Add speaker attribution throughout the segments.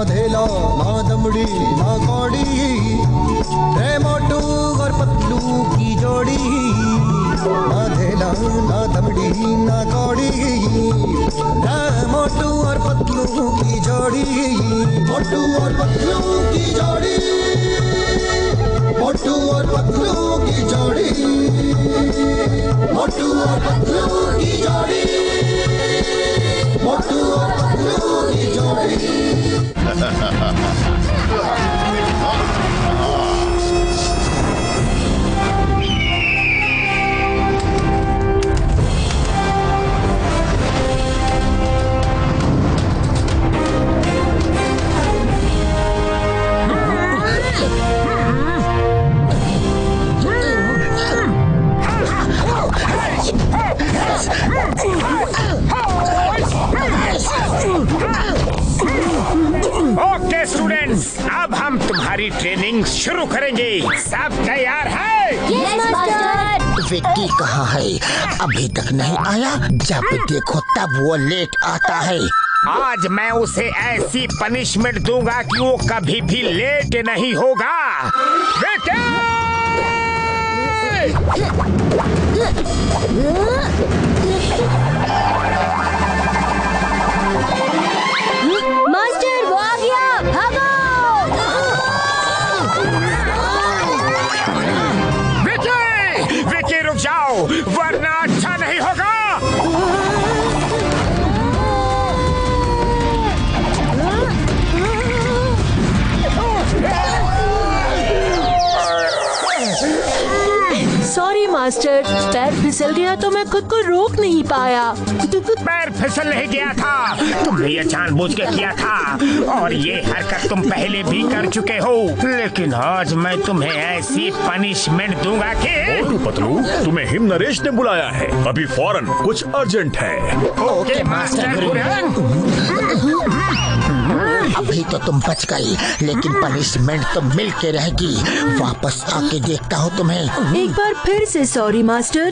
Speaker 1: धेला ना दमड़ी ना कौड़ी, रे मोटू और पतलू की जोड़ी। ना धेला ना दमड़ी ना कौड़ी, रे मोटू और पतलू की जोड़ी। मोटू और पतलू की जोड़ी, मोटू और पतलू की जोड़ी, मोटू और पतलू की जोड़ी, मोटू और पतलू की जोड़ी।
Speaker 2: ओके स्टूडेंट्स, अब हम तुम्हारी ट्रेनिंग शुरू करेंगे। सब तैयार है?
Speaker 3: Yes master.
Speaker 4: विक्की कहाँ है? अभी तक नहीं आया। जब देखो तब वो लेट आता है।
Speaker 2: आज मैं उसे ऐसी पनिशमेंट दूंगा कि वो कभी भी लेट नहीं होगा।
Speaker 3: मास्टर वो आ गया, भागो!
Speaker 2: विक्की, विक्की रुक जाओ, वरना अच्छा नहीं होगा।
Speaker 5: सॉरी मास्टर, पैर फिसल गया तो मैं खुद को रोक नहीं पाया।
Speaker 2: पैर फिसल नहीं गया था, तुमने ये जानबूझ के किया था और ये हरकत तुम पहले भी कर चुके हो। लेकिन आज मैं तुम्हें ऐसी पनिशमेंट दूंगा कि
Speaker 6: मोटू पतलू, तुम्हें हिम नरेश ने बुलाया है। अभी फौरन कुछ अर्जेंट है।
Speaker 2: ओके मास्टर गुरु।
Speaker 4: अभी तो तुम बच गई, लेकिन पनिशमेंट तो मिल के रहेगी। वापस आके देखता हूँ तुम्हें।
Speaker 5: एक बार फिर से sorry master.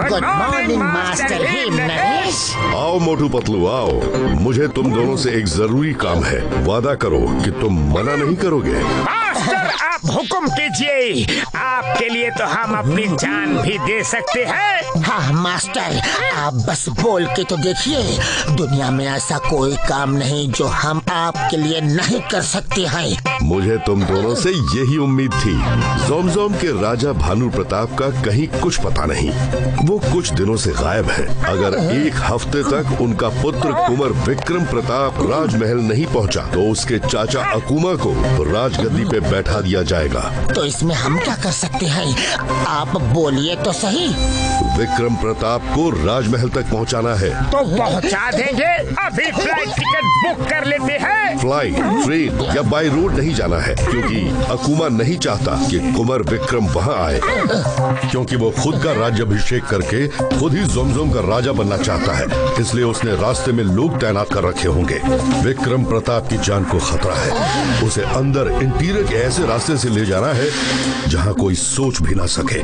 Speaker 4: Good morning master him Naresh.
Speaker 7: आओ मोटू पतलू आओ, मुझे तुम दोनों से एक जरूरी काम है। वादा करो कि तुम मना नहीं करोगे।
Speaker 2: मास्टर आप हुक्म कीजिए, आपके लिए तो हम अपनी जान भी दे सकते हैं।
Speaker 4: हाँ मास्टर, आप बस बोल के तो देखिए। दुनिया में ऐसा कोई काम नहीं जो हम आपके लिए नहीं कर सकते हैं।
Speaker 7: मुझे तुम दोनों से यही उम्मीद थी। जोमजोम के राजा भानु प्रताप का कहीं कुछ पता नहीं। वो कुछ दिनों से गायब हैं। अगर एक हफ्ते तक उनका पुत्र कुंवर विक्रम प्रताप राजमहल नहीं पहुंचा, तो उसके चाचा अकुमा को राजगद्दी पे बैठा दिया जाएगा।
Speaker 4: तो इसमें हम क्या कर सकते हैं? आप बोलिए तो सही।
Speaker 7: विक्रम प्रताप को राजमहल तक पहुंचाना है।
Speaker 2: तो पहुंचा देंगे। अभी फ्लाइट टिकट बुक कर लेते हैं।
Speaker 7: फ्लाइट, ट्रेन या बाय रोड नहीं जाना है, क्योंकि अकुमा नहीं चाहता कि कुंवर विक्रम वहां आए, क्योंकि वो खुद का राज्याभिषेक करके खुद ही जोमजोम का राजा बनना चाहता है। इसलिए उसने रास्ते में लोग तैनात कर रखे होंगे। विक्रम प्रताप की जान को खतरा है। उसे अंदर इंटीरियर के ऐसे रास्ते से ले जाना है जहां कोई सोच भी ना सके।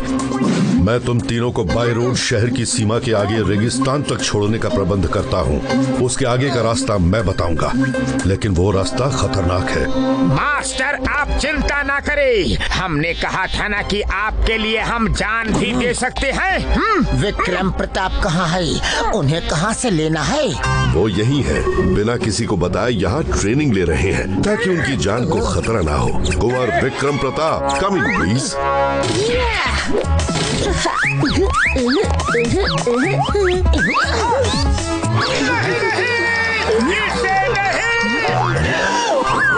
Speaker 7: मैं तुम तीनों को बाय रोड शहर की सीमा के आगे रेगिस्तान तक छोड़ने का प्रबंध करता हूँ। उसके आगे का रास्ता मैं बताऊंगा, लेकिन वो रास्ता खतरनाक है।
Speaker 2: मास्टर आप चिंता ना करें, हमने कहा था ना कि आपके लिए हम जान भी दे सकते हैं।
Speaker 4: विक्रम प्रताप कहाँ है? उन्हें कहाँ से लेना है?
Speaker 7: वो यही है, बिना किसी को बताए यहाँ ट्रेनिंग ले रहे हैं ताकि उनकी जान को खतरा ना हो। Kunwar Vikram Pratap coming please.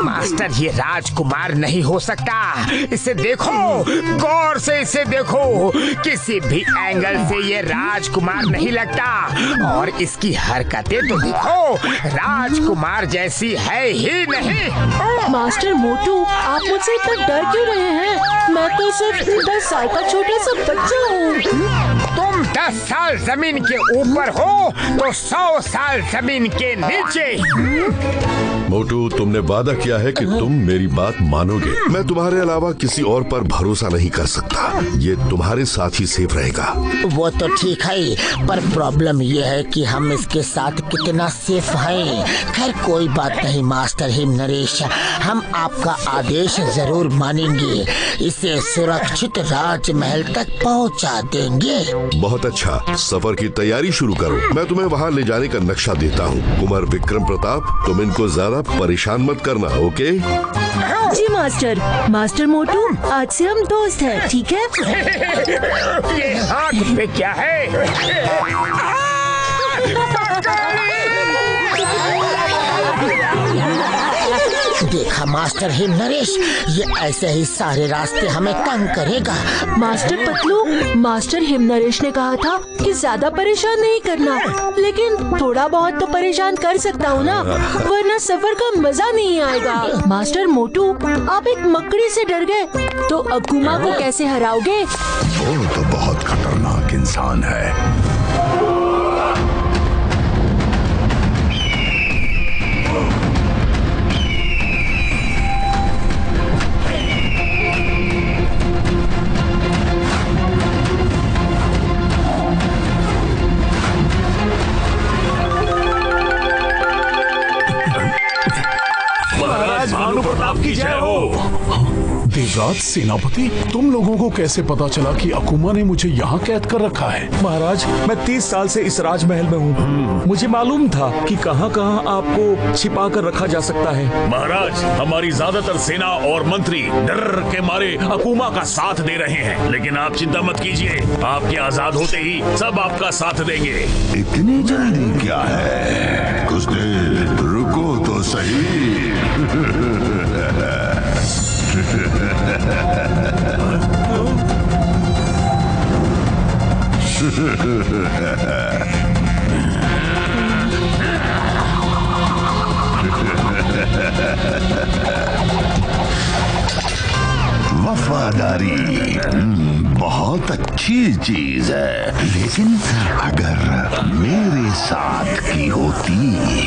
Speaker 2: Master ये राजकुमार नहीं हो सकता। इसे देखो, गौर से इसे देखो, किसी भी एंगल से ये राजकुमार नहीं लगता। और इसकी हरकतें तो देखो, राजकुमार जैसी है ही नहीं।
Speaker 5: मास्टर मोटू, आप मुझसे इतना डर क्यों रहे हैं? मैं तो सिर्फ 10 साल का छोटा सा बच्चा हूँ।
Speaker 2: तुम तुम 10 साल जमीन के ऊपर हो तो 100 साल जमीन के नीचे।
Speaker 7: मोटू, तुमने वादा किया है कि तुम मेरी बात मानोगे। मैं तुम्हारे अलावा किसी और पर भरोसा नहीं कर सकता। ये तुम्हारे साथ ही सेफ रहेगा।
Speaker 4: वो तो ठीक है, पर प्रॉब्लम ये है कि हम इसके साथ कितना सेफ हैं। खैर कोई बात नहीं मास्टर हिम नरेश, हम आपका आदेश जरूर मानेंगे। इसे सुरक्षित राजमहल तक पहुंचा देंगे।
Speaker 7: बहुत अच्छा, सफर की तैयारी शुरू करो। मैं तुम्हें वहाँ ले जाने का नक्शा देता हूँ। कुंवर विक्रम प्रताप, तुम इनको ज्यादा परेशान मत करना, ओके?
Speaker 5: जी मास्टर। मास्टर मोटू, आज से हम दोस्त हैं, ठीक है?
Speaker 2: ये हाथ पे क्या है?
Speaker 4: देखा मास्टर हिम नरेश, ये ऐसे ही सारे रास्ते हमें तंग करेगा।
Speaker 5: Master Patlu, master him Naresh ने कहा था कि ज्यादा परेशान नहीं करना, लेकिन थोड़ा बहुत तो परेशान कर सकता हूँ ना, वरना सफर का मजा नहीं आएगा। मास्टर मोटू, आप एक मकड़ी से डर गए, तो अकुमा को कैसे हराओगे?
Speaker 8: वो तो बहुत खतरनाक इंसान है।
Speaker 6: भानु प्रताप की जय हो।
Speaker 9: देवराज सेनापति, तुम लोगों को कैसे पता चला कि अकुमा ने मुझे यहाँ कैद कर रखा है?
Speaker 6: महाराज, मैं 30 साल से इस राजमहल में हूँ। मुझे मालूम था कि कहाँ कहाँ आपको छिपा कर रखा जा सकता है।
Speaker 10: महाराज, हमारी ज्यादातर सेना और मंत्री डर के मारे अकुमा का साथ दे रहे हैं, लेकिन आप चिंता मत कीजिए, आपके आजाद होते ही सब आपका साथ देंगे।
Speaker 8: इतनी जल्दी क्या है? कुछ देर रुको तो सही। वफादारी बहुत अच्छी चीज है, लेकिन अगर मेरे साथ की होती।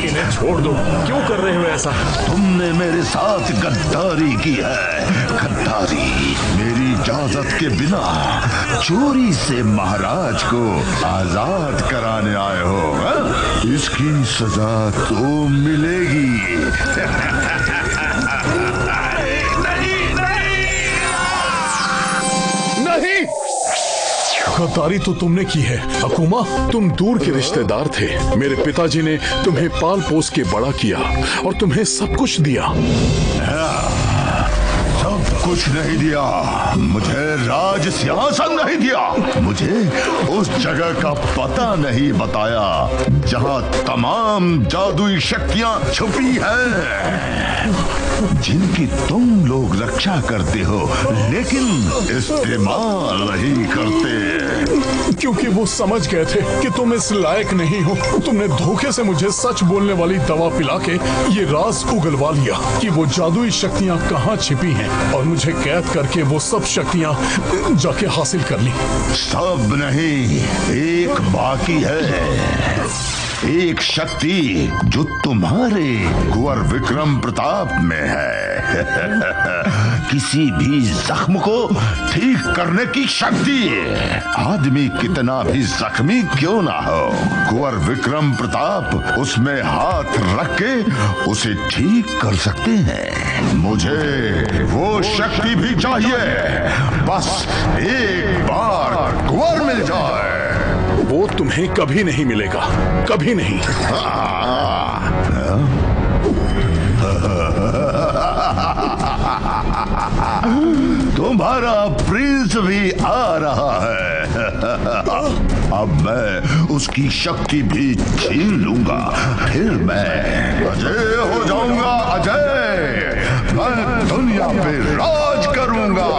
Speaker 6: इन्हें छोड़ दो, क्यों कर रहे हो ऐसा?
Speaker 8: तुमने मेरे साथ गद्दारी की है, गद्दारी। मेरी इजाजत के बिना चोरी से महाराज को आजाद कराने आए हो, हा? इसकी सजा तो मिलेगी।
Speaker 6: नहीं,
Speaker 9: गद्दारी तो तुमने की है अकुमा। तुम दूर के रिश्तेदार थे। मेरे पिताजी ने तुम्हें पाल पोस के बड़ा किया और तुम्हें सब कुछ दिया।
Speaker 8: सब कुछ नहीं दिया, मुझे राज सिंहासन नहीं दिया, मुझे उस जगह का पता नहीं बताया जहां तमाम जादुई शक्तियां छुपी हैं, जिनकी तुम लोग रक्षा करते हो लेकिन इस्तेमाल नहीं करते।
Speaker 9: क्योंकि वो समझ गए थे कि तुम इस लायक नहीं हो। तुमने धोखे से मुझे सच बोलने वाली दवा पिला के ये राज उगलवा लिया कि वो जादुई शक्तियां कहाँ छिपी हैं, और मुझे कैद करके वो सब शक्तियां जाके हासिल कर ली।
Speaker 8: सब नहीं, एक बाकी है। एक शक्ति जो तुम्हारे कुंवर विक्रम प्रताप में है। किसी भी जख्म को ठीक करने की शक्ति। आदमी कितना भी जख्मी क्यों ना हो, कुंवर विक्रम प्रताप उसमें हाथ रख के उसे ठीक कर सकते हैं। मुझे वो शक्ति भी चाहिए, बस एक बार कुंवर मिल जाए।
Speaker 9: वो तुम्हें कभी नहीं मिलेगा, कभी नहीं।
Speaker 8: तुम्हारा प्रिंस भी आ रहा है। अब मैं उसकी शक्ति भी छीन लूंगा, फिर मैं अजय हो जाऊंगा। अजय, मैं दुनिया पे राज करूंगा।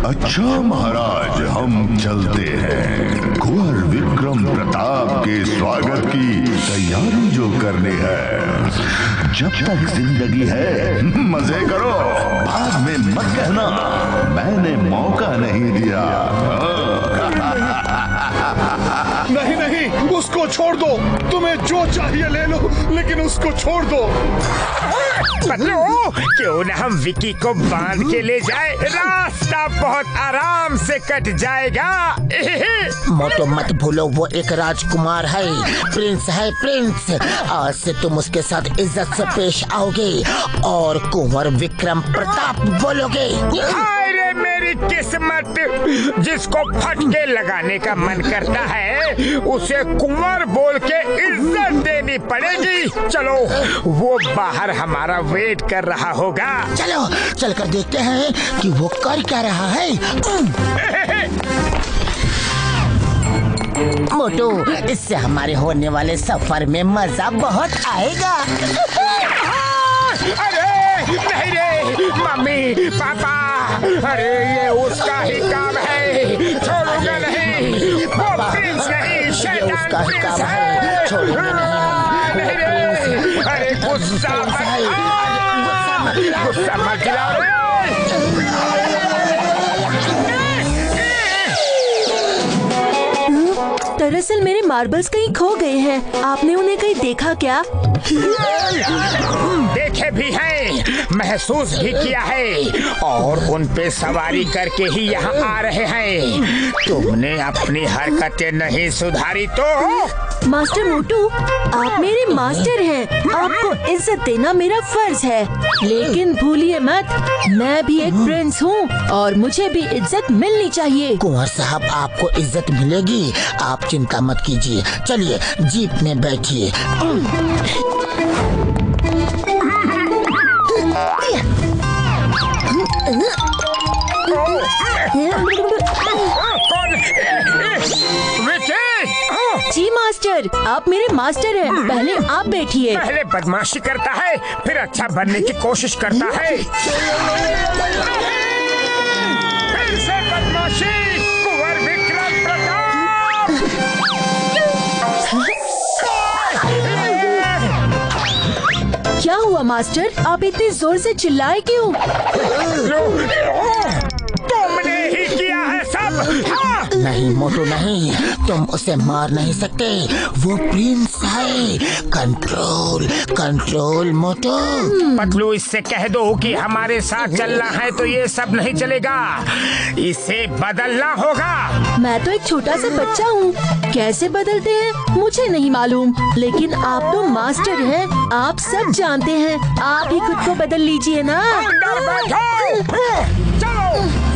Speaker 8: अच्छा महाराज, हम चलते हैं। कुंवर विक्रम प्रताप के स्वागत की तैयारी जो करनी है। जब तक जिंदगी है मजे करो, बाद में मत कहना मैंने मौका नहीं दिया।
Speaker 9: छोड़ दो। तुम्हें जो चाहिए ले लो, लेकिन उसको छोड़ दो।
Speaker 2: पतलू, क्यों न हम विकी को बांध के ले जाए, रास्ता बहुत आराम से कट जाएगा।
Speaker 4: मोटो मत भूलो, वो एक राजकुमार है, प्रिंस है, प्रिंस। आज से तुम उसके साथ इज्जत से पेश आओगे और कुंवर विक्रम प्रताप बोलोगे।
Speaker 2: अरे मेरी किस्मत, जिसको फटके लगाने का मन करता है उसे कुंवर बोल के इज्जत देनी पड़ेगी। चलो, वो बाहर हमारा वेट कर रहा होगा।
Speaker 4: चलो चलकर देखते हैं कि वो कर क्या रहा है। मोटू, इससे हमारे होने वाले सफर में मजा बहुत आएगा।
Speaker 2: अरे नहीं रे, मम्मी पापा, अरे ये उसका ही काम है, छोड़ूंगा नहीं। वो प्रिंस नहीं, शैतान प्रिंस है,
Speaker 4: छोड़ूंगा नहीं।
Speaker 2: रे, अरे गुस्सा मत दिलाओ रे।
Speaker 5: दरअसल मेरे मार्बल्स कहीं खो गए हैं। आपने उन्हें कहीं देखा क्या?
Speaker 2: देखे भी हैं, महसूस भी किया है और उन पे सवारी करके ही यहाँ आ रहे हैं। तुमने अपनी हरकतें नहीं सुधारी तो।
Speaker 5: मास्टर मोटू, आप मेरे मास्टर हैं, आपको इज्जत देना मेरा फर्ज है। लेकिन भूलिए मत, मैं भी एक प्रिंस हूँ और मुझे भी इज्जत मिलनी चाहिए।
Speaker 4: कुंवर साहब, आपको इज्जत मिलेगी, आप चिंता मत कीजिए। चलिए जीप में बैठिए।
Speaker 5: जी मास्टर, आप मेरे मास्टर हैं। पहले आप बैठिए।
Speaker 2: पहले बदमाशी करता है, फिर अच्छा बनने की कोशिश करता है। फिर से बदमाशी, कुंवर विक्रम प्रताप।
Speaker 5: क्या हुआ मास्टर, आप इतनी जोर से चिल्लाए क्यों?
Speaker 2: तुमने ही किया है सब। हाँ।
Speaker 4: नहीं मोटू नहीं, तुम उसे मार नहीं सकते, वो प्रिंस है। कंट्रोल कंट्रोल मोटू।
Speaker 2: पतलू, इससे कह दो कि हमारे साथ चलना है तो ये सब नहीं चलेगा, इसे बदलना होगा।
Speaker 5: मैं तो एक छोटा सा बच्चा हूँ, कैसे बदलते हैं मुझे नहीं मालूम, लेकिन आप तो मास्टर हैं, आप सब जानते हैं। आप ही खुद को बदल लीजिए ना।
Speaker 2: अंदर बैठो। चलो।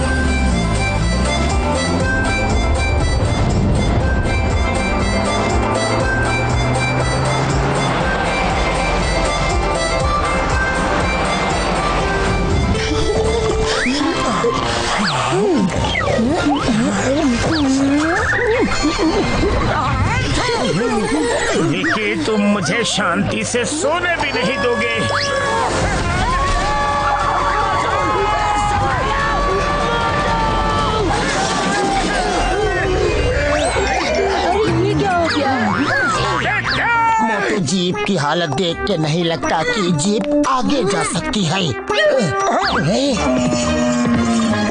Speaker 2: विकी, तुम मुझे शांति से सोने भी नहीं दोगे।
Speaker 5: ये क्या हो गया?
Speaker 4: मोटू, जीप की हालत देख के नहीं लगता कि जीप आगे जा सकती है।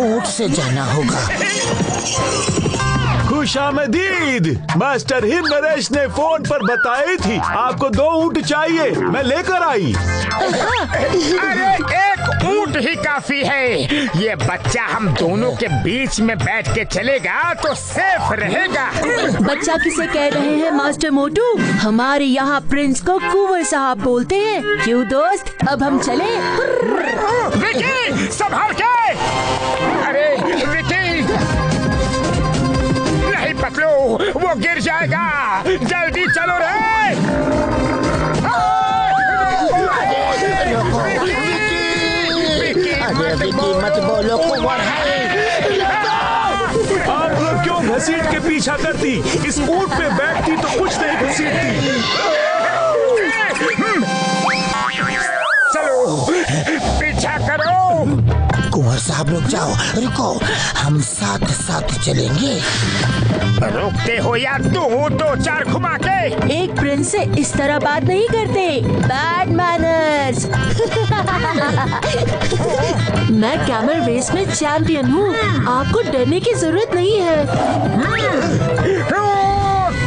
Speaker 4: ऊंट से जाना होगा।
Speaker 6: खुशामदीद। मास्टर हिमनरेश ने फोन पर बताई थी आपको 2 ऊंट चाहिए, मैं लेकर आई।
Speaker 2: अरे एक ऊंट ही काफी है, ये बच्चा हम दोनों के बीच में बैठ के चलेगा तो सेफ रहेगा।
Speaker 5: बच्चा किसे कह रहे हैं मास्टर मोटू? हमारे यहाँ प्रिंस को कुंवर साहब बोलते हैं। क्यों दोस्त, अब हम चले?
Speaker 2: विकी, संभाल के। अरे विकी, नहीं पतलू, वो गिर जाएगा, जल्दी चलो रे।
Speaker 4: अरे विकी मत बोलो, कुंवर है।
Speaker 6: आप लोग क्यों घसीट के पीछा करती? इस ऊंट पे बैठती तो कुछ नहीं घसीटती।
Speaker 2: चलो पीछा करो।
Speaker 4: कुंवर साहब रुक जाओ, रुको, हम साथ साथ चलेंगे।
Speaker 2: रुकते हो या तू 2-4 घुमा के?
Speaker 5: एक प्रिंस से इस तरह बात नहीं करते, बैड मैनर्स। मैं कैमल रेस में चैंपियन हूँ, आपको डरने की जरूरत नहीं है।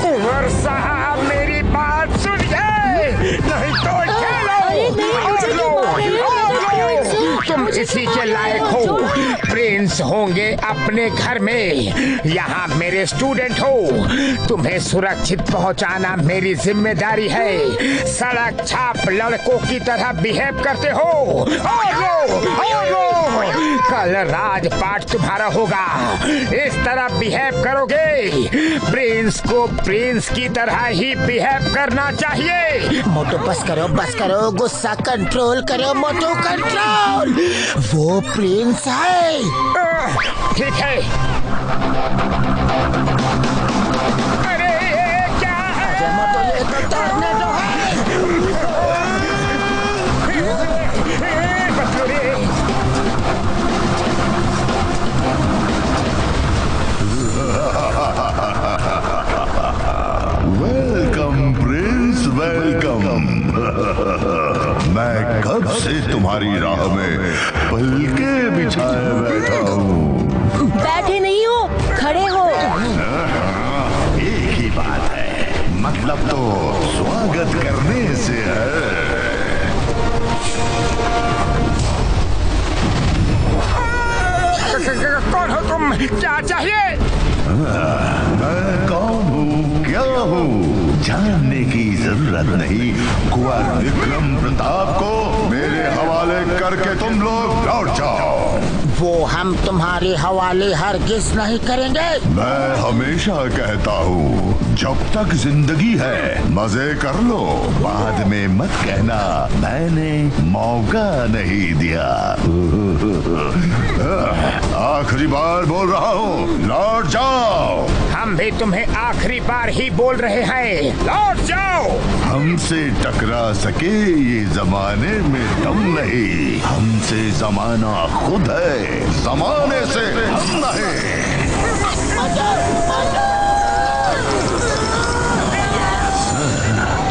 Speaker 2: कुंवर साहब इसी के लायक हो। प्रिंस होंगे अपने घर में, यहाँ मेरे स्टूडेंट हो। तुम्हें सुरक्षित पहुँचाना मेरी जिम्मेदारी है। सड़क छाप लड़कों की तरह बिहेव करते हो। कल राजपाट तुम्हारा होगा। इस तरह बिहेव करोगे। प्रिंस को प्रिंस की तरह ही बिहेव करना चाहिए।
Speaker 4: मोटू बस करो, गुस्सा कंट्रोल करो मोटू, कंट्रोल। वो प्रिंस है।
Speaker 2: ठीक है। अरे क्या है?
Speaker 4: मोटू ये तो तोड़ने दो है।
Speaker 8: Welcome Prince, welcome. मैं कब से तुम्हारी राह में पलके बिछाए बैठा हूँ।
Speaker 5: बैठे नहीं हो, खड़े हो।
Speaker 8: एक ही बात है, मतलब तो स्वागत करने से है।
Speaker 2: कौन हो तुम? क्या चाहिए?
Speaker 8: मैं कौन हूँ, क्या हूँ, जानने की जरूरत नहीं। कुंवर विक्रम प्रताप को मेरे हवाले करके तुम लोग लौट जाओ।
Speaker 4: वो हम तुम्हारे हवाले हरगिज नहीं करेंगे।
Speaker 8: मैं हमेशा कहता हूँ, जब तक जिंदगी है मजे कर लो, बाद में मत कहना मैंने मौका नहीं दिया। आखिरी बार बोल रहा हूँ, लौट जाओ।
Speaker 2: हम भी तुम्हें आखिरी बार ही बोल रहे हैं, लौट जाओ।
Speaker 8: हमसे टकरा सके ये जमाने में दम नहीं। हमसे जमाना खुद है, जमाने से हम नहीं।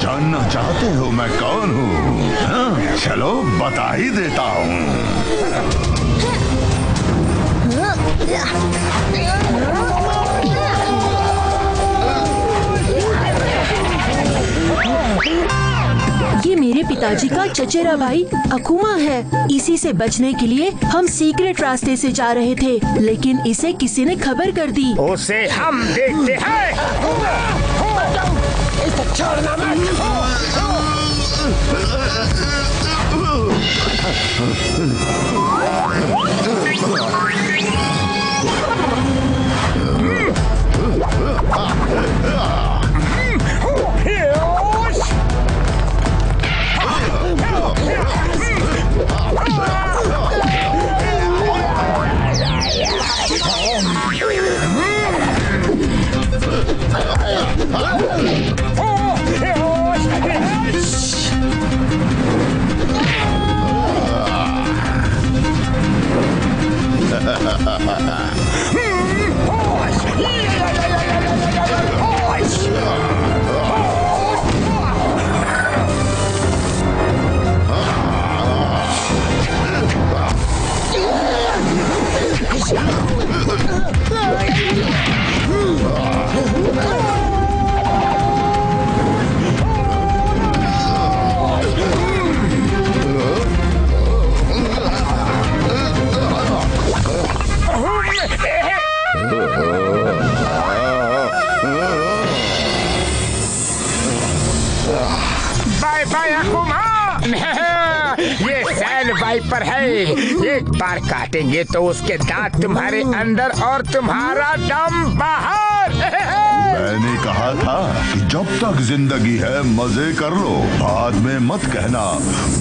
Speaker 8: जानना चाहते हो मैं कौन हूँ? चलो बता ही देता हूँ।
Speaker 5: ये मेरे पिताजी का चचेरा भाई अकुमा है। इसी से बचने के लिए हम सीक्रेट रास्ते से जा रहे थे, लेकिन इसे किसी ने खबर कर दी।
Speaker 2: उसे हम देखते हैं।
Speaker 4: इसे छोड़ना मत।
Speaker 2: Bye bye अकुमा। ये सैंड वाइपर है, एक बार काटेंगे तो उसके दांत तुम्हारे अंदर और तुम्हारा दम बाहर।
Speaker 8: मैंने कहा था कि जब तक जिंदगी है मजे कर लो, बाद में मत कहना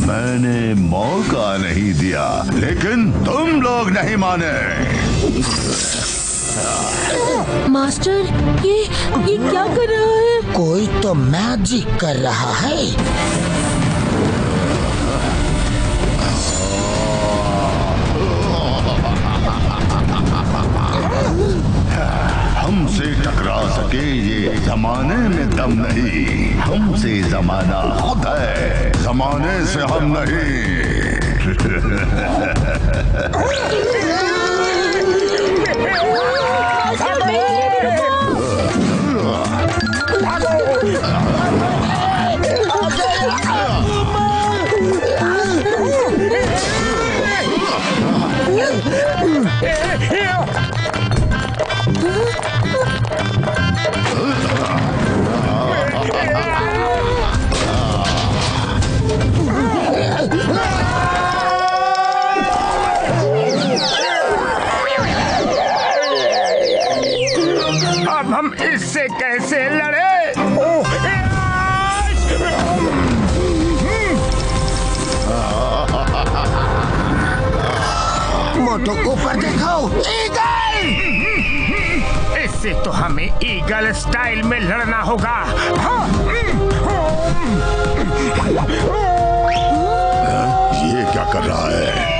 Speaker 8: मैंने मौका नहीं दिया। लेकिन तुम लोग नहीं माने।
Speaker 5: मास्टर, ये क्या कर रहा है?
Speaker 4: कोई तो मैजिक कर रहा है।
Speaker 8: हमसे टकरा सके ये जमाने में दम नहीं। हमसे जमाना खुद है, जमाने से हम नहीं।
Speaker 2: अब हम इससे कैसे लड़े?
Speaker 4: मोटू ऊपर देखो, ईगल!
Speaker 2: इससे तो हमें ईगल स्टाइल में लड़ना होगा।
Speaker 8: ये क्या कर रहा है?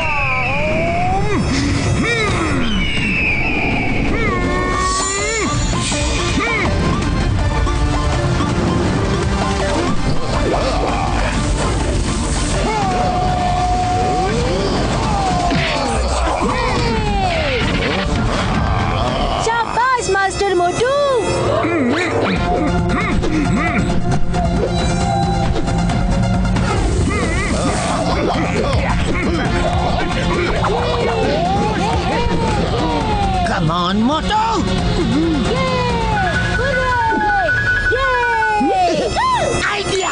Speaker 3: शाबाश master Motu.
Speaker 4: Come on Motu. Idea.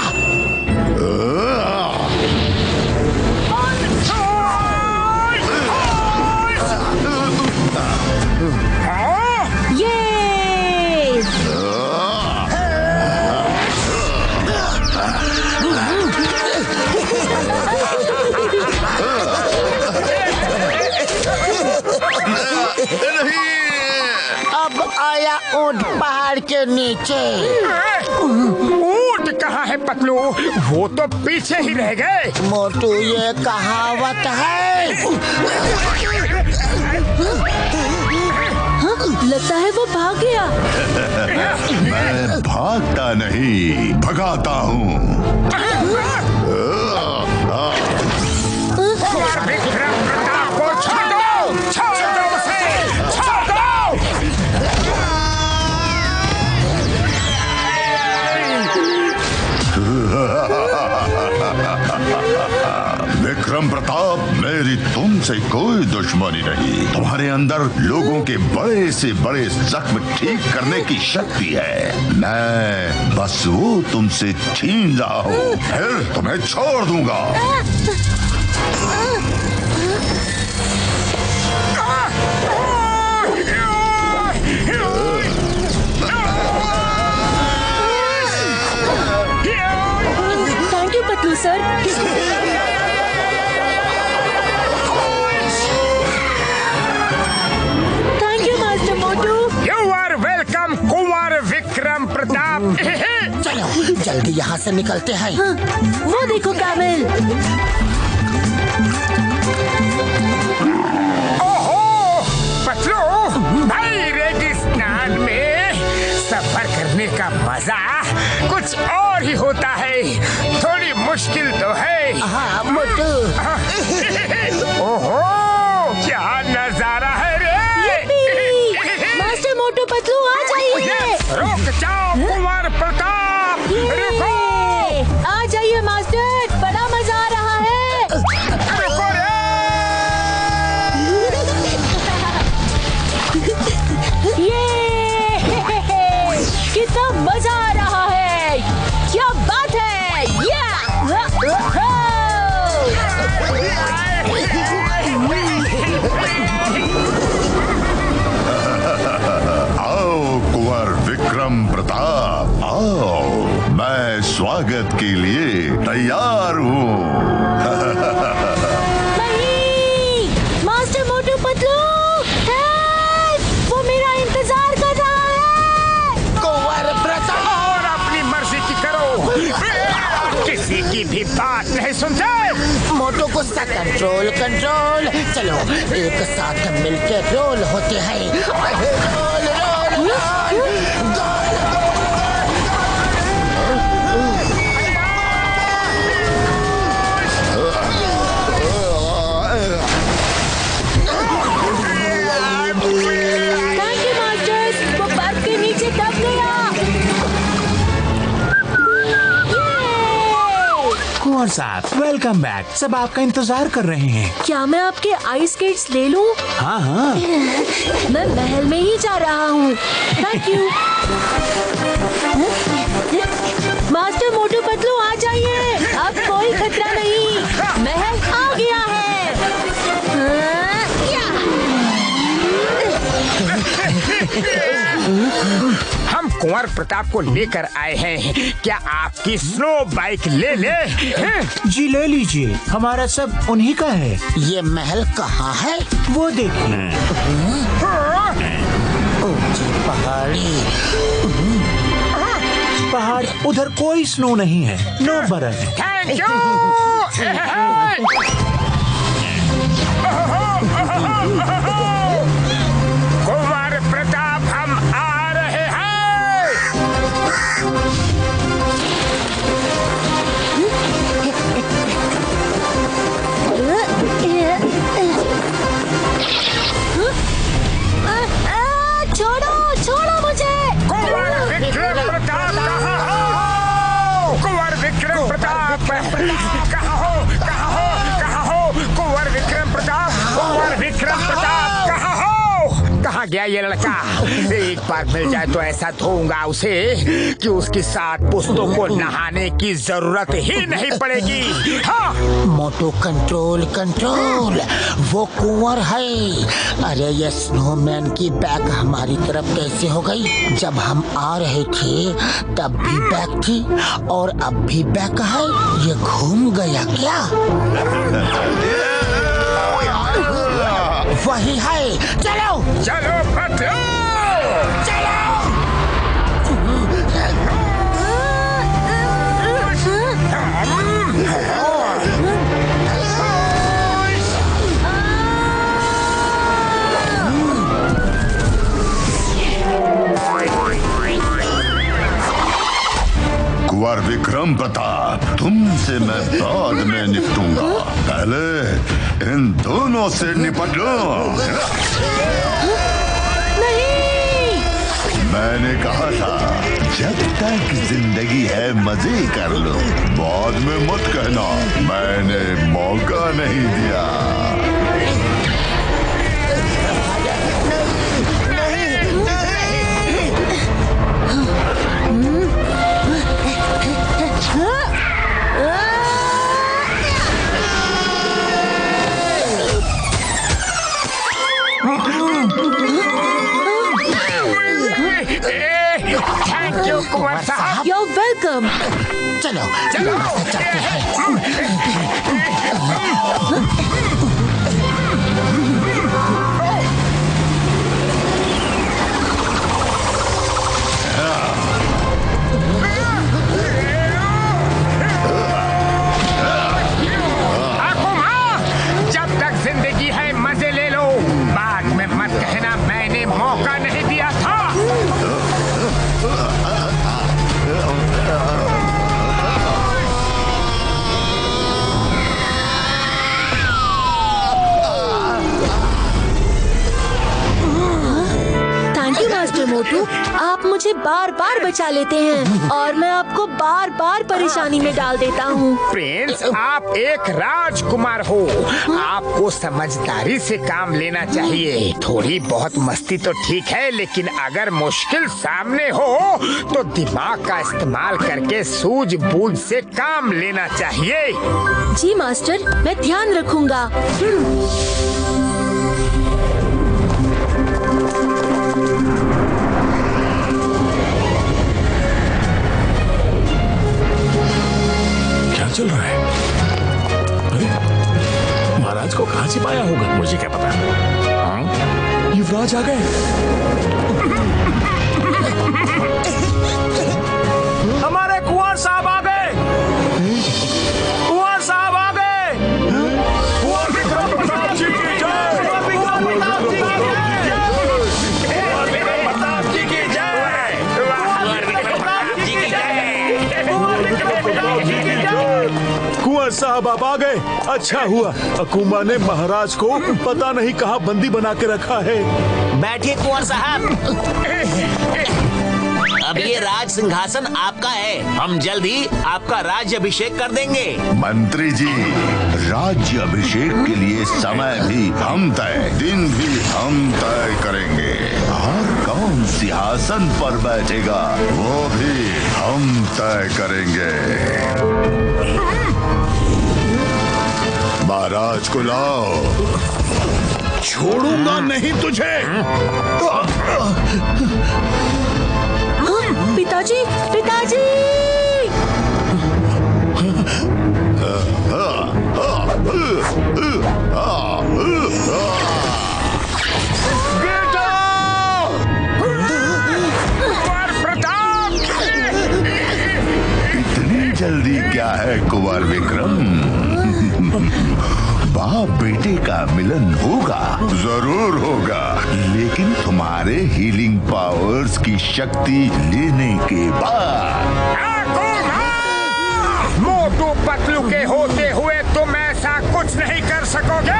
Speaker 4: अब आया ऊंट पहाड़ के नीचे।
Speaker 2: ऊंट कहाँ है पतलू? वो तो पीछे ही रह गए।
Speaker 4: मोटू, ये कहावत है।
Speaker 5: लगता है वो भाग गया।
Speaker 8: मैं भागता नहीं, भगाता हूँ।
Speaker 2: विक्रम प्रताप को छोड़ दो, छोड़ दो उसे, छोड़ दो।
Speaker 8: विक्रम प्रताप, मेरी तुमसे कोई दुश्मनी नहीं। तुम्हारे अंदर लोगों के बड़े से बड़े जख्म ठीक करने की शक्ति है। मैं बस वो तुमसे छीन रहा हूँ, फिर तुम्हें छोड़ दूंगा।
Speaker 5: Thank you Patlu sir. Thank you master Motu.
Speaker 2: You are welcome Kunwar Vikram Pratap.
Speaker 4: चलो जल्दी यहाँ से निकलते हैं।
Speaker 5: हाँ, वो देखो कैमल।
Speaker 2: ओहो पतलू भाई, रेगिस्तान में सफर करने का मजा कुछ और ही होता है। थोड़ी मुश्किल तो है।
Speaker 4: हाँ मोटू।
Speaker 2: ओहो क्या नजारा है रे।
Speaker 3: मास्टर मोटू पतलू आ जाइए।
Speaker 2: रुक जाओ कुंवर प्रताप, रुको।
Speaker 3: आ जाइए मास्टर, बड़ा मजा आ रहा है।
Speaker 2: रुको रे।
Speaker 3: ये कितना मजा आ रहा है, क्या बात है।
Speaker 8: आओ कुंवर विक्रम प्रताप, आओ। मैं स्वागत के लिए तैयार हूँ।
Speaker 3: नहीं, मास्टर मोटू पतलू, वो मेरा इंतजार कर रहा है।
Speaker 4: कुंवर प्रताप।
Speaker 2: और अपनी मर्जी की करो, किसी की भी बात नहीं सुनते।
Speaker 4: मोटू गुस्सा कंट्रोल कंट्रोल। चलो एक साथ मिलकर रोल होते हैं। Roll roll roll.
Speaker 3: Thank you masters, वो बर्फ के नीचे दब गया।
Speaker 11: कुंवर साहब, वेलकम बैक। सब आपका इंतजार कर रहे हैं।
Speaker 5: क्या मैं आपके आइस स्केट्स ले लूं?
Speaker 11: हाँ हाँ।
Speaker 5: मैं महल में ही जा रहा हूँ। Thank you. Master Motu Patlu आ जाइए, अब कोई खतरा नहीं, महल आ गया है।
Speaker 2: हम कुंवर प्रताप को लेकर आए हैं, क्या आपकी स्नो बाइक ले ले?
Speaker 11: जी ले लीजिए, हमारा सब उन्हीं का है।
Speaker 4: ये महल कहाँ है?
Speaker 11: वो देखिए।
Speaker 4: ऊंची पहाड़ी।
Speaker 11: पहाड़ उधर कोई स्नो नहीं है, नो बर्फ।
Speaker 2: Thank you. कुंवर प्रताप हम आ रहे हैं।
Speaker 5: छोड़ो छोड़ो मुझे।
Speaker 2: कुंवर विक्रम प्रताप कहाँ हो? कुंवर विक्रम प्रताप कहाँ हो? कहाँ हो? कहाँ हो? कुंवर विक्रम प्रताप, कुंवर विक्रम प्रताप कहाँ हो? कहाँ गया ये लड़का? एक बार मिल जाए तो ऐसा धोऊंगा उसे कि उसकी 7 पुश्तों को नहाने की जरूरत ही नहीं पड़ेगी। हाँ।
Speaker 4: मोटू कंट्रोल कंट्रोल, वो कुंवर है। अरे ये स्नोमैन की बैग हमारी तरफ कैसे हो गई? जब हम आ रहे थे तब भी बैग थी और अब भी बैग है। ये घूम गया क्या? वही है, चलो
Speaker 2: चलो पतलू,
Speaker 4: चलो।
Speaker 8: कुंवर विक्रम प्रताप, तुमसे मैं बाद में निपटूंगा, पहले इन दोनों से निपट लो।
Speaker 5: नहीं।
Speaker 8: मैंने कहा था जब तक जिंदगी है मजे कर लो, बाद में मत कहना मैंने मौका नहीं दिया।
Speaker 2: थैंक यू कुंवर साहब।
Speaker 5: You're welcome।
Speaker 4: चलो चलो चलते हैं।
Speaker 2: जब तक जिंदगी है मजे ले लो, बाद में मत कहना मैंने मौका नहीं दिया था।
Speaker 5: थैंक यू मास्टर मोटू, आप मुझे बार बार बचा लेते हैं और मैं आपको बार बार परेशानी में डाल देता हूँ।
Speaker 2: प्रिंस, आप एक राजकुमार हो, आपको समझदारी से काम लेना चाहिए। थोड़ी बहुत मस्ती तो ठीक है, लेकिन अगर मुश्किल सामने हो तो दिमाग का इस्तेमाल करके सूझबूझ से काम लेना चाहिए।
Speaker 5: जी मास्टर, मैं ध्यान रखूंगा।
Speaker 10: क्या चल रहा है? अरे महाराज को कहाँ छिपाया होगा, मुझे क्या पता। हाँ?
Speaker 6: युवराज आ गए।
Speaker 11: हमारे कुंवर साहब आ गए। कुंवर साहब आ गए।
Speaker 10: कुंवर विक्रम प्रताप जी की जय।
Speaker 11: कुंवर विक्रम प्रताप जी की जय।
Speaker 10: कुंवर विक्रम प्रताप जी की जय।
Speaker 11: कुंवर विक्रम प्रताप जी की जय। कुंवर विक्रम प्रताप जी की जय।
Speaker 6: कुंवर साहब आप आ गए, अच्छा हुआ। अकूमा ने महाराज को पता नहीं कहाँ बंदी बना के रखा है।
Speaker 12: बैठिए कुंवर साहब।
Speaker 11: अब ये राज सिंहासन आपका है। हम जल्द ही आपका राज्य अभिषेक कर देंगे।
Speaker 8: मंत्री जी, राज्य अभिषेक के लिए समय भी हम तय, दिन भी हम तय करेंगे, और कौन सिंहासन पर बैठेगा वो भी हम तय करेंगे। महाराज को लाओ।
Speaker 9: छोड़ूंगा नहीं तुझे।
Speaker 5: पिताजी, पिताजी!
Speaker 2: बेटा! कुंवर प्रताप!
Speaker 8: इतनी जल्दी क्या है कुंवर विक्रम? बाप बेटे का मिलन होगा, जरूर होगा, लेकिन तुम्हारे हीलिंग पावर्स की शक्ति लेने के बाद।
Speaker 2: मोटू पतलू के होते हुए तुम ऐसा कुछ नहीं कर सकोगे।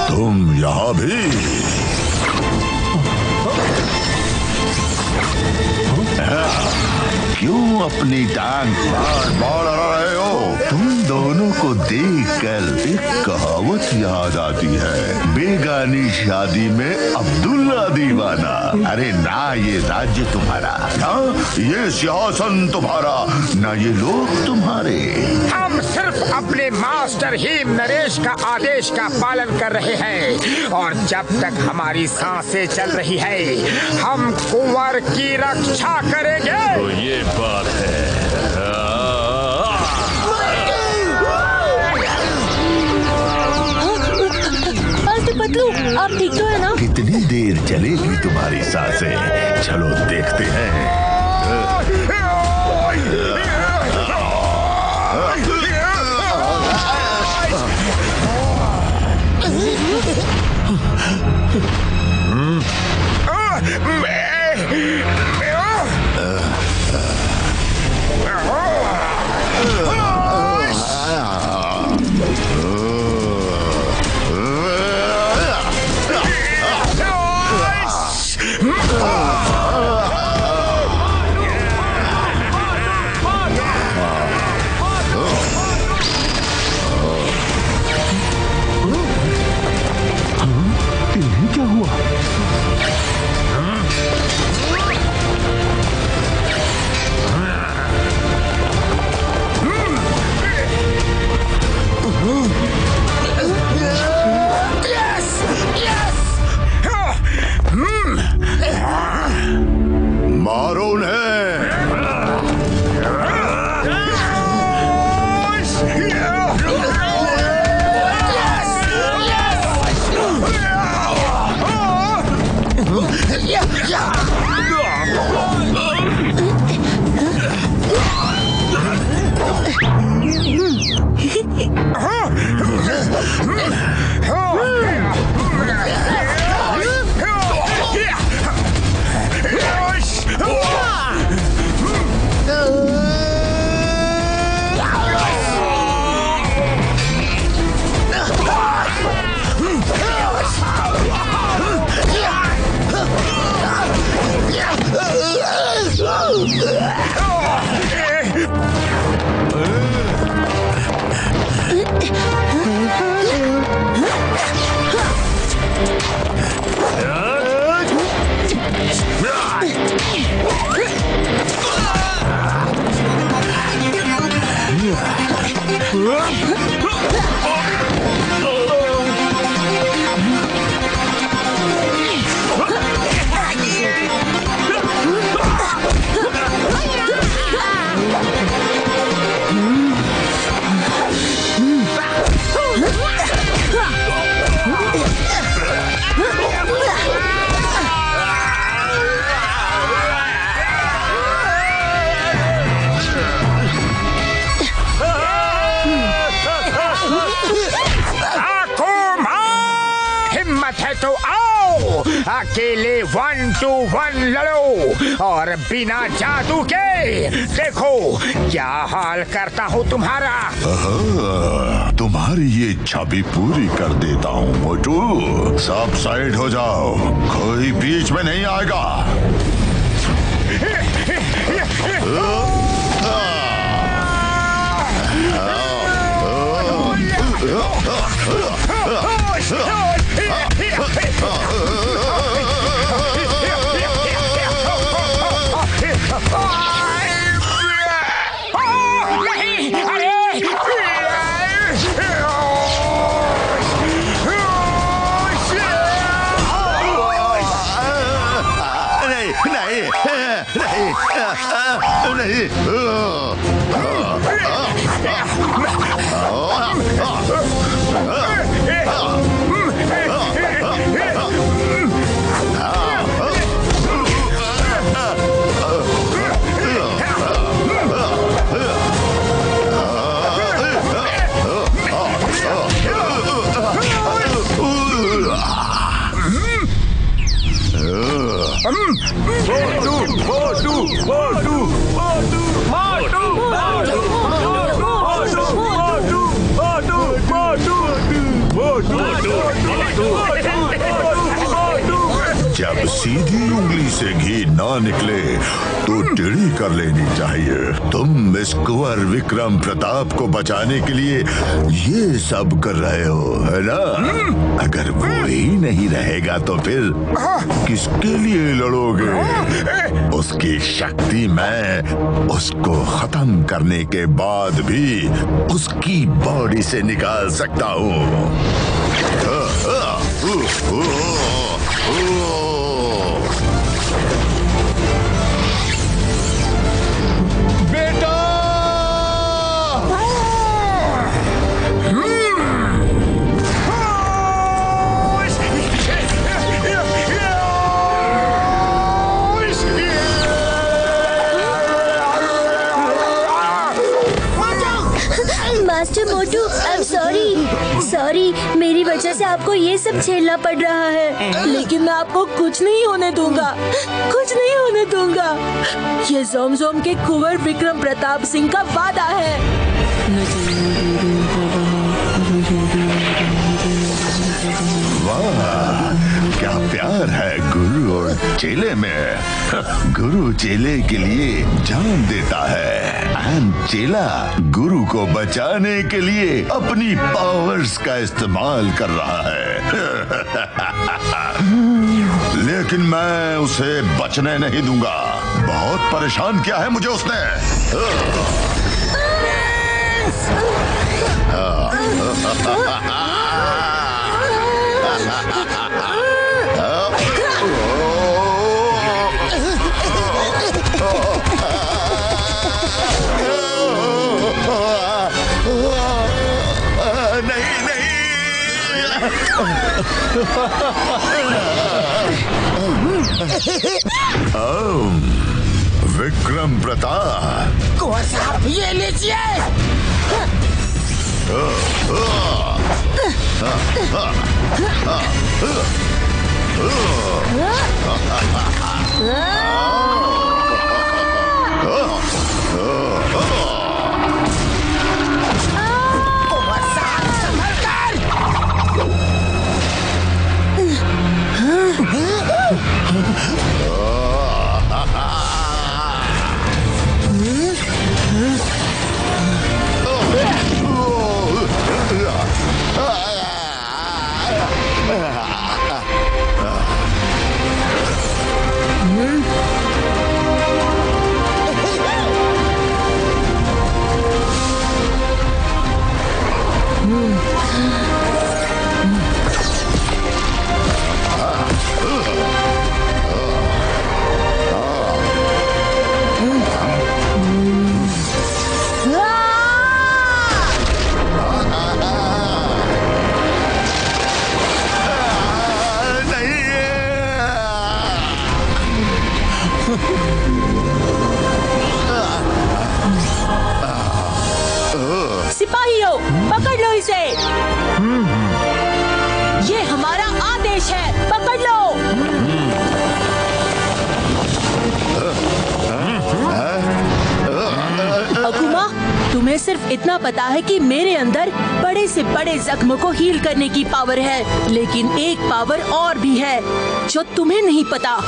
Speaker 8: तुम यहाँ भी? क्यों अपनी टांग बाढ़ रहे हो? तुम दोनों को देखकर एक कहावत याद आती है, बेगानी शादी में अब्दुल्ला दीवाना। अरे ना ये राज्य तुम्हारा, ना ये सिंहासन तुम्हारा, ना ये लोग तुम्हारे।
Speaker 2: हम सिर्फ अपने मास्टर हिम नरेश का आदेश का पालन कर रहे हैं, और जब तक हमारी सांसें चल रही है हम कुंवर की रक्षा करेंगे।
Speaker 10: तो ये बात है।
Speaker 5: पतलू, आप ठीक तो है ना?
Speaker 8: कितनी देर चलेगी तुम्हारी सांसें? चलो देखते हैं।
Speaker 2: हिम्मत है तो आओ। अकेले 1 to 1 लड़ो और बिना जादू के देखो क्या हाल करता हूँ तुम्हारा।
Speaker 8: तुम्हारी ये इच्छा भी पूरी कर देता हूँ मोटू। सब साइड हो जाओ, कोई बीच में नहीं आएगा। जब सीधी उंगली से घी ना निकले तो टेढ़ी कर लेनी चाहिए। तुम इस कुंवर विक्रम प्रताप को बचाने के लिए ये सब कर रहे हो, है ना? अगर वो ही नहीं रहेगा तो फिर किसके लिए लड़ोगे? उसकी शक्ति मैं उसको खत्म करने के बाद भी उसकी बॉडी से निकाल सकता हूँ।
Speaker 9: बेटा!
Speaker 12: Master Motu, I am sorry, मेरी वजह से आपको ये सब झेलना पड़ रहा है।
Speaker 5: लेकिन मैं आपको कुछ नहीं होने दूंगा, कुछ नहीं होने दूंगा। ये जोमजोम के कुंवर विक्रम प्रताप सिंह का वादा है।
Speaker 8: वाह, क्या प्यार है गुरु और चेले में। गुरु चेले के लिए जान देता है, एंड चेला गुरु को बचाने के लिए अपनी पावर्स का इस्तेमाल कर रहा है। लेकिन मैं उसे बचने नहीं दूंगा। बहुत परेशान किया है मुझे उसने। विक्रम प्रताप,
Speaker 4: कुंवर साहब ये लीजिए। कुंवर साहब संभल कर।
Speaker 5: सिपाहियों, पकड़ लो इसे। ये हमारा आदेश है, पकड़ लो। तुम्हें सिर्फ इतना पता है कि मेरे अंदर बड़े से बड़े जख्म को हील करने की पावर है, लेकिन एक पावर और भी है जो तुम्हें नहीं पता।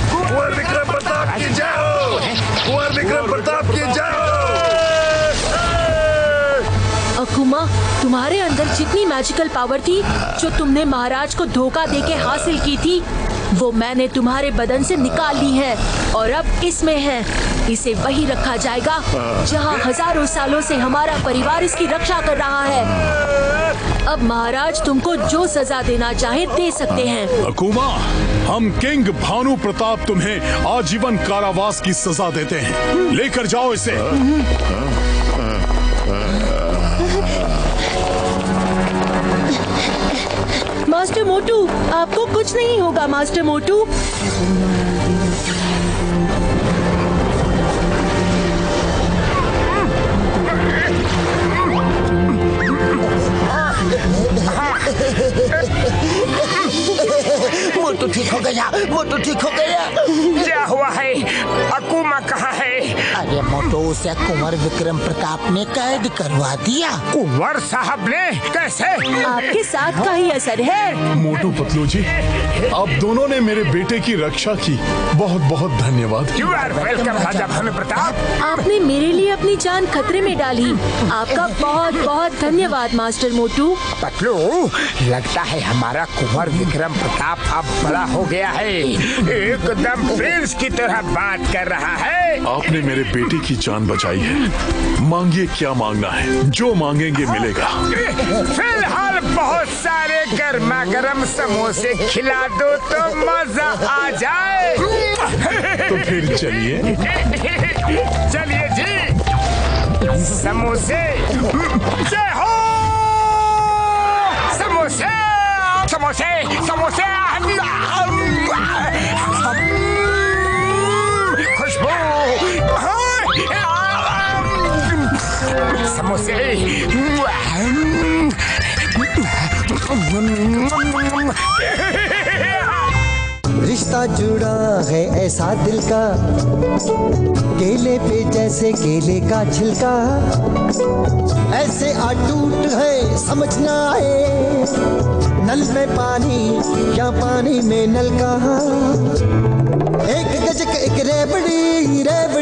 Speaker 8: कुंवर विक्रम प्रताप की जय हो! कुंवर विक्रम प्रताप की जय हो!
Speaker 5: अकुमा, तुम्हारे अंदर जितनी मैजिकल पावर थी जो तुमने महाराज को धोखा देके हासिल की थी, वो मैंने तुम्हारे बदन से निकाल ली है और अब इसमें है। इसे वही रखा जाएगा जहाँ हजारों सालों से हमारा परिवार इसकी रक्षा कर रहा है। अब महाराज तुमको जो सजा देना चाहे दे सकते हैं।
Speaker 9: अकुमा, हम किंग भानु प्रताप तुम्हें आजीवन कारावास की सजा देते हैं। लेकर जाओ इसे।
Speaker 5: मास्टर मोटू, आपको कुछ नहीं होगा मास्टर मोटू।
Speaker 4: मोटू ठीक हो गया, मोटू ठीक हो गया।
Speaker 2: क्या हुआ है? अकुमा कहाँ है?
Speaker 4: अरे मोटू, उसे कुंवर विक्रम प्रताप ने कैद करवा दिया।
Speaker 2: कुंवर साहब ने? कैसे?
Speaker 5: आपके साथ का ही असर है।
Speaker 9: मोटू पतलू जी, आप दोनों ने मेरे बेटे की रक्षा की, बहुत बहुत धन्यवाद।
Speaker 2: यू आर वेलकम राजा भानु प्रताप।
Speaker 5: आपने मेरे लिए अपनी जान खतरे में डाली। आपका बहुत बहुत धन्यवाद मास्टर मोटू।
Speaker 2: पतलू, लगता है हमारा कुंवर विक्रम प्रताप अब बड़ा हो गया है, एकदम प्रिंस की तरह बात कर रहा है।
Speaker 9: आपने मेरे बेटे की जान बचाई है। मांगिए क्या मांगना है, जो मांगेंगे मिलेगा।
Speaker 2: फिलहाल बहुत सारे गर्मा गर्म समोसे खिला दो तो मजा आ जाए।
Speaker 9: तो फिर चलिए।
Speaker 2: चलिए जी, समोसे जय हो। समोसे समोसे समोसे, खुशबू, समोसे।
Speaker 1: रिश्ता जुड़ा है ऐसा दिल का, केले पे जैसे केले का छिलका, ऐसे अटूट है समझ ना आए, नल में पानी या पानी में नल का। एक गजक एक रेबड़ी रेबड़ी